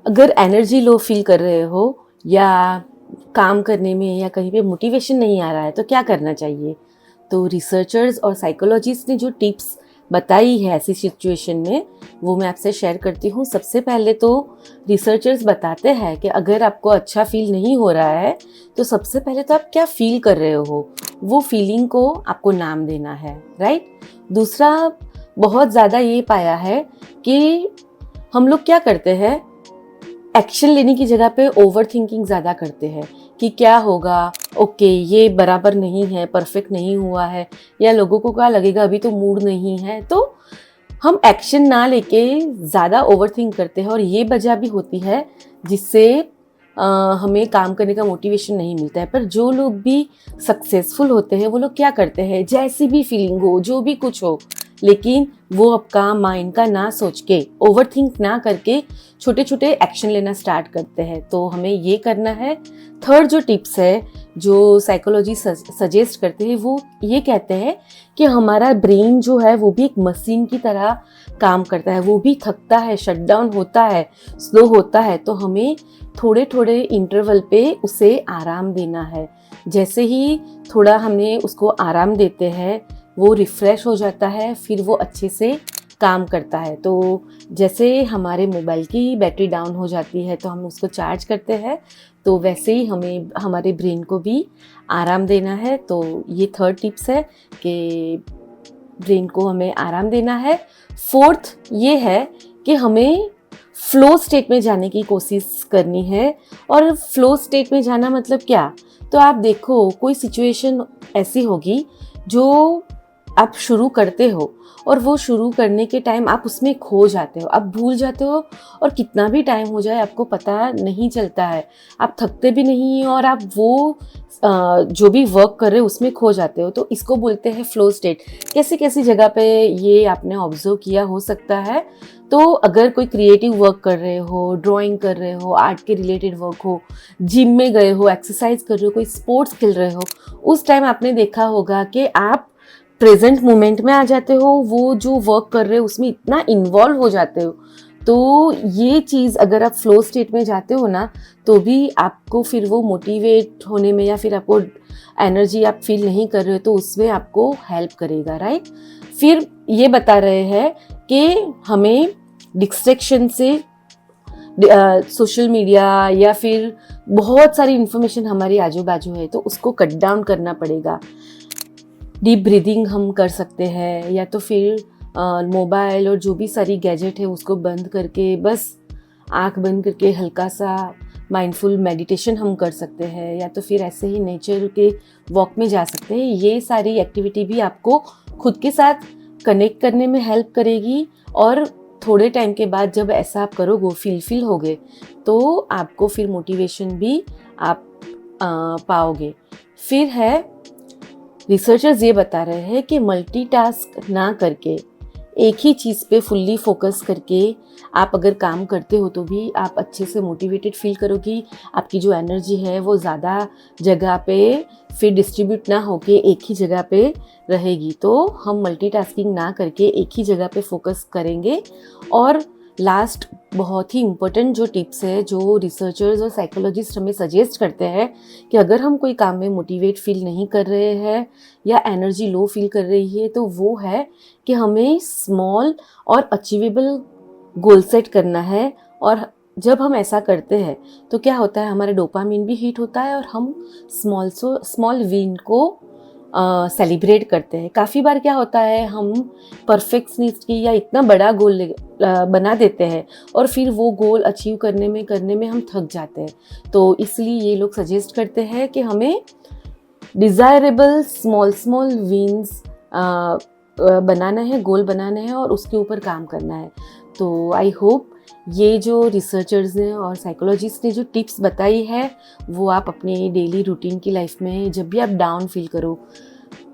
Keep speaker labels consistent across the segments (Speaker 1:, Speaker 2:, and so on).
Speaker 1: अगर energy low feel कर रहे हो या काम करने में या कहीं पे मोटिवेशन नहीं आ रहा है तो क्या करना चाहिए? तो रिसर्चर्स और साइकोलॉजिस्ट ने जो टिप्स बताई है ऐसी सिचुएशन में, वो मैं आपसे शेयर करती हूँ। सबसे पहले तो रिसर्चर्स बताते हैं कि अगर आपको अच्छा फील नहीं हो रहा है तो सबसे पहले तो आप क्या फील कर रहे हो, वो फीलिंग को आपको नाम देना है, राइट? दूसरा, बहुत ज़्यादा ये पाया है कि हम लोग क्या करते हैं, एक्शन लेने की जगह पे ओवर थिंकिंग ज़्यादा करते हैं कि क्या होगा, ओके ये बराबर नहीं है, परफेक्ट नहीं हुआ है, या लोगों को क्या लगेगा, अभी तो मूड नहीं है। तो हम एक्शन ना लेके ज़्यादा ओवर थिंक करते हैं और ये वजह भी होती है जिससे हमें काम करने का मोटिवेशन नहीं मिलता है। पर जो लोग भी सक्सेसफुल होते हैं वो लोग क्या करते हैं, जैसी भी फीलिंग हो, जो भी कुछ हो, लेकिन वो आपका माइंड का ना सोच के, ओवर थिंक ना करके छोटे छोटे एक्शन लेना स्टार्ट करते हैं। तो हमें ये करना है। थर्ड जो टिप्स है जो साइकोलॉजी सजेस्ट करते हैं, वो ये कहते हैं कि हमारा ब्रेन जो है वो भी एक मशीन की तरह काम करता है, वो भी थकता है, शटडाउन होता है, स्लो होता है। तो हमें थोड़े थोड़े इंटरवल पे उसे आराम देना है। जैसे ही थोड़ा हमें उसको आराम देते हैं वो रिफ़्रेश हो जाता है, फिर वो अच्छे से काम करता है। तो जैसे हमारे मोबाइल की बैटरी डाउन हो जाती है तो हम उसको चार्ज करते हैं, तो वैसे ही हमें हमारे ब्रेन को भी आराम देना है। तो ये थर्ड टिप्स है कि ब्रेन को हमें आराम देना है। फोर्थ ये है कि हमें फ्लो स्टेट में जाने की कोशिश करनी है। और फ्लो स्टेट में जाना मतलब क्या? तो आप देखो, कोई सिचुएशन ऐसी होगी जो आप शुरू करते हो और वो शुरू करने के टाइम आप उसमें खो जाते हो, आप भूल जाते हो, और कितना भी टाइम हो जाए आपको पता नहीं चलता है, आप थकते भी नहीं हो और आप वो जो भी वर्क कर रहे हो उसमें खो जाते हो। तो इसको बोलते हैं फ्लो स्टेट। कैसी कैसी जगह पे ये आपने ऑब्जर्व किया हो सकता है? तो अगर कोई क्रिएटिव वर्क कर रहे हो, ड्राइंग कर रहे हो, आर्ट के रिलेटेड वर्क हो, जिम में गए हो, एक्सरसाइज कर रहे हो, कोई स्पोर्ट्स खेल रहे हो, उस टाइम आपने देखा होगा कि आप प्रेजेंट मोमेंट में आ जाते हो, वो जो वर्क कर रहे हो उसमें इतना इन्वॉल्व हो जाते हो। तो ये चीज़ अगर आप फ्लो स्टेट में जाते हो ना, तो भी आपको फिर वो मोटिवेट होने में या फिर आपको एनर्जी आप फील नहीं कर रहे हो तो उसमें आपको हेल्प करेगा, राइट? फिर ये बता रहे हैं कि हमें डिस्ट्रैक्शन से, सोशल मीडिया या फिर बहुत सारी इन्फॉर्मेशन हमारे आजू बाजू है तो उसको कट डाउन करना पड़ेगा। डीप ब्रीदिंग हम कर सकते हैं, या तो फिर मोबाइल और जो भी सारी गैजेट है उसको बंद करके, बस आंख बंद करके हल्का सा माइंडफुल मेडिटेशन हम कर सकते हैं, या तो फिर ऐसे ही नेचर के वॉक में जा सकते हैं। ये सारी एक्टिविटी भी आपको खुद के साथ कनेक्ट करने में हेल्प करेगी। और थोड़े टाइम के बाद जब ऐसा आप करोगे, फील होगे, तो आपको फिर मोटिवेशन भी आप पाओगे। फिर है, रिसर्चर्स ये बता रहे हैं कि मल्टीटास्क ना करके एक ही चीज़ पे फुल्ली फोकस करके आप अगर काम करते हो तो भी आप अच्छे से मोटिवेटेड फील करोगी। आपकी जो एनर्जी है वो ज़्यादा जगह पे फिर डिस्ट्रीब्यूट ना होके एक ही जगह पे रहेगी। तो हम मल्टीटास्किंग ना करके एक ही जगह पे फोकस करेंगे। और लास्ट बहुत ही इम्पोर्टेंट जो टिप्स है जो रिसर्चर्स और साइकोलॉजिस्ट हमें सजेस्ट करते हैं कि अगर हम कोई काम में मोटिवेट फील नहीं कर रहे हैं या एनर्जी लो फील कर रही है, तो वो है कि हमें स्मॉल और अचीवेबल गोल सेट करना है। और जब हम ऐसा करते हैं तो क्या होता है, हमारा डोपामिन भी हिट होता है और हम स्मॉल विन को सेलिब्रेट करते हैं। काफ़ी बार क्या होता है, हम परफेक्शनिस्ट की या इतना बड़ा गोल बना देते हैं और फिर वो गोल अचीव करने में हम थक जाते हैं। तो इसलिए ये लोग सजेस्ट करते हैं कि हमें डिज़ायरेबल स्मॉल विन्स बनाना है, गोल बनाना है और उसके ऊपर काम करना है। तो आई होप ये जो रिसर्चर्स ने और साइकोलॉजिस्ट ने जो टिप्स बताई है वो आप अपने डेली रूटीन की लाइफ में, जब भी आप डाउन फील करो,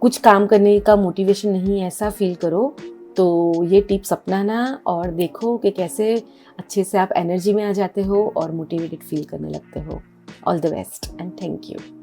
Speaker 1: कुछ काम करने का मोटिवेशन नहीं ऐसा फील करो, तो ये टिप्स अपनाना और देखो कि कैसे अच्छे से आप एनर्जी में आ जाते हो और मोटिवेटेड फील करने लगते हो। All the best and thank you.